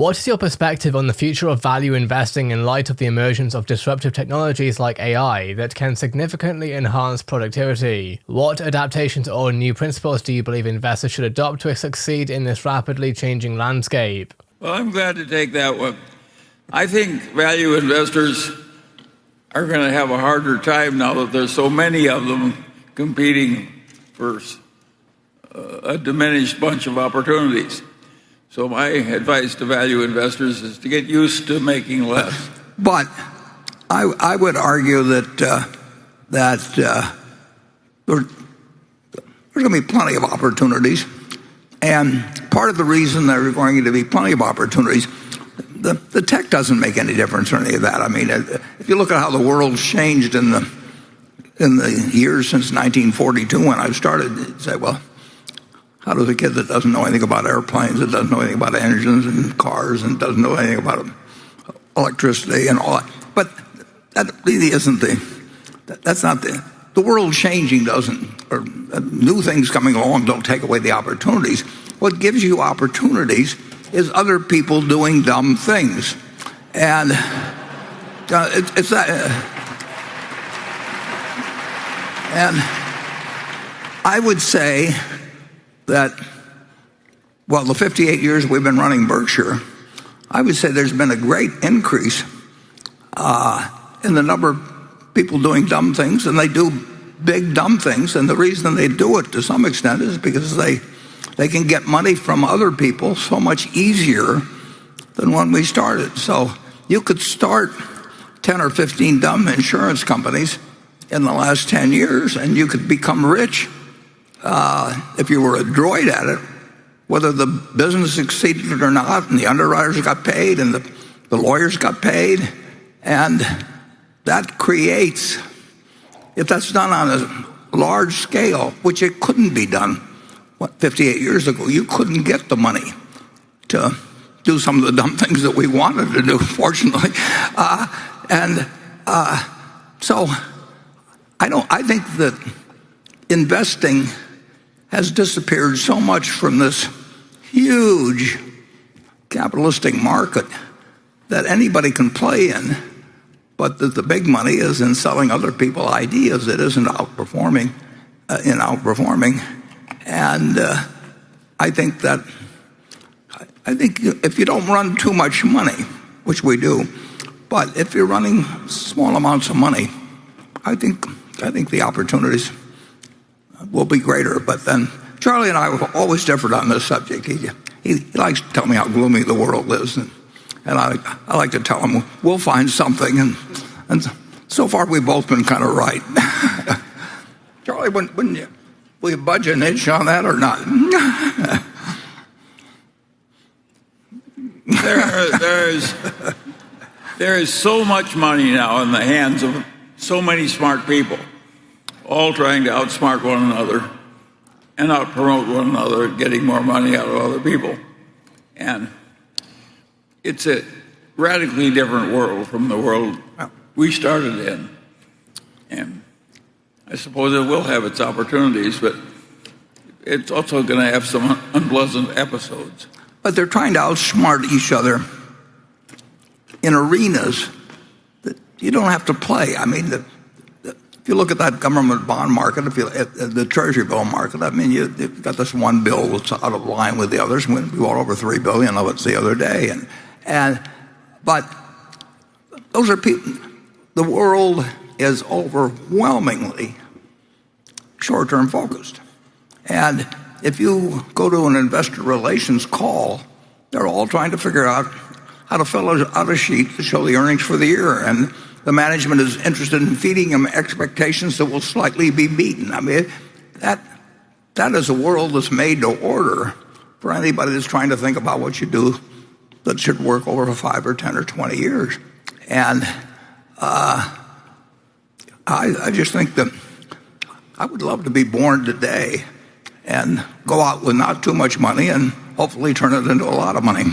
What is your perspective on the future of value investing in light of the emergence of disruptive technologies like AI that can significantly enhance productivity? What adaptations or new principles do you believe investors should adopt to succeed in this rapidly changing landscape? Well, I'm glad to take that one. I think value investors are going to have a harder time now that there's so many of them competing for a diminished bunch of opportunities. So my advice to value investors is to get used to making less. But I would argue that there's going to be plenty of opportunities, and part of the reason there are going to be plenty of opportunities, the tech doesn't make any difference or any of that. I mean, if you look at how the world's changed in the years since 1942 when I started, you'd say, well, how does a kid that doesn't know anything about airplanes, that doesn't know anything about engines and cars, and doesn't know anything about electricity and all that? But that really isn't that's not the world changing doesn't, or new things coming along don't take away the opportunities. What gives you opportunities is other people doing dumb things. And it's that. And I would say that, well, the 58 years we've been running Berkshire, I would say there's been a great increase in the number of people doing dumb things, and they do big dumb things. And the reason they do it to some extent is because they can get money from other people so much easier than when we started. So you could start 10 or 15 dumb insurance companies in the last 10 years, and you could become rich if you were adroit at it, whether the business succeeded or not, and the underwriters got paid, and the lawyers got paid. And that creates, if that's done on a large scale, which it couldn't be done 58 years ago, you couldn't get the money to do some of the dumb things that we wanted to do, fortunately. So I think that investing has disappeared so much from this huge capitalistic market that anybody can play in, but that the big money is in selling other people ideas. It isn't outperforming. And I think if you don't run too much money, which we do, but if you're running small amounts of money, I think the opportunities will be greater. But then Charlie and I have always differed on this subject. He likes to tell me how gloomy the world is, and I like to tell him we'll find something. And so far we've both been kind of right. Charlie, wouldn't you? Will you budge an inch on that or not? There is so much money now in the hands of so many smart people, all trying to outsmart one another and outpromote one another, getting more money out of other people. And it's a radically different world from the world we started in. And I suppose it will have its opportunities, but it's also going to have some unpleasant episodes. But they're trying to outsmart each other in arenas that you don't have to play. I mean, if you look at that government bond market, if you at the Treasury bill market, I mean, you've got this one bill that's out of line with the others. We bought over $3 billion of it the other day, but those are people. The world is overwhelmingly short-term focused, and if you go to an investor relations call, they're all trying to figure out how to fill out a sheet to show the earnings for the year, and the management is interested in feeding them expectations that will slightly be beaten. I mean, that is a world that's made to order for anybody that's trying to think about what you do that should work over 5 or 10 or 20 years. And I just think that I would love to be born today and go out with not too much money and hopefully turn it into a lot of money.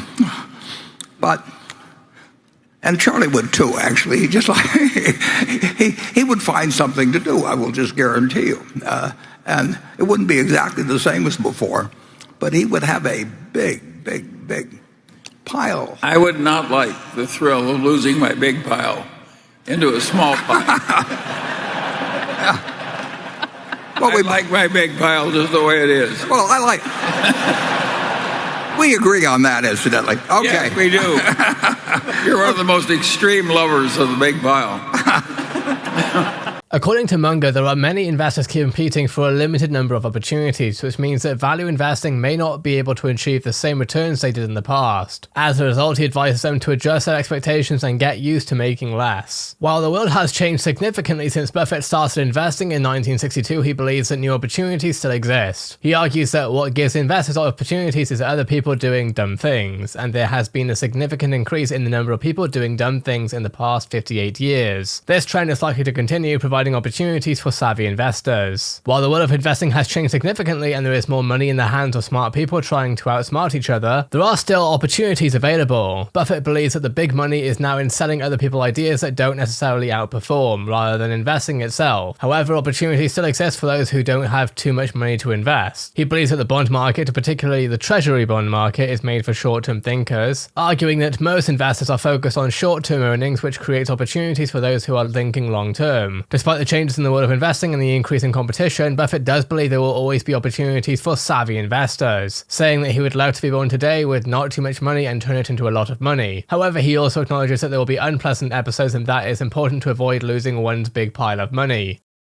And Charlie would too, actually. He just he would find something to do, I will just guarantee you. And it wouldn't be exactly the same as before, but he would have a big pile. I would not like the thrill of losing my big pile into a small pile. Well, I like my big pile just the way it is. Well, we agree on that, incidentally. Okay. Yes, we do. You're one of the most extreme lovers of the big pile. According to Munger, there are many investors competing for a limited number of opportunities, which means that value investing may not be able to achieve the same returns they did in the past. As a result, he advises them to adjust their expectations and get used to making less. While the world has changed significantly since Buffett started investing in 1962, he believes that new opportunities still exist. He argues that what gives investors opportunities is other people doing dumb things, and there has been a significant increase in the number of people doing dumb things in the past 58 years. This trend is likely to continue, providing opportunities for savvy investors. While the world of investing has changed significantly and there is more money in the hands of smart people trying to outsmart each other, there are still opportunities available. Buffett believes that the big money is now in selling other people ideas that don't necessarily outperform, rather than investing itself. However, opportunities still exist for those who don't have too much money to invest. He believes that the bond market, particularly the treasury bond market, is made for short-term thinkers, arguing that most investors are focused on short-term earnings, which creates opportunities for those who are thinking long-term. Despite the changes in the world of investing and the increase in competition, Buffett does believe there will always be opportunities for savvy investors, saying that he would love to be born today with not too much money and turn it into a lot of money. However, he also acknowledges that there will be unpleasant episodes and that it's important to avoid losing one's big pile of money.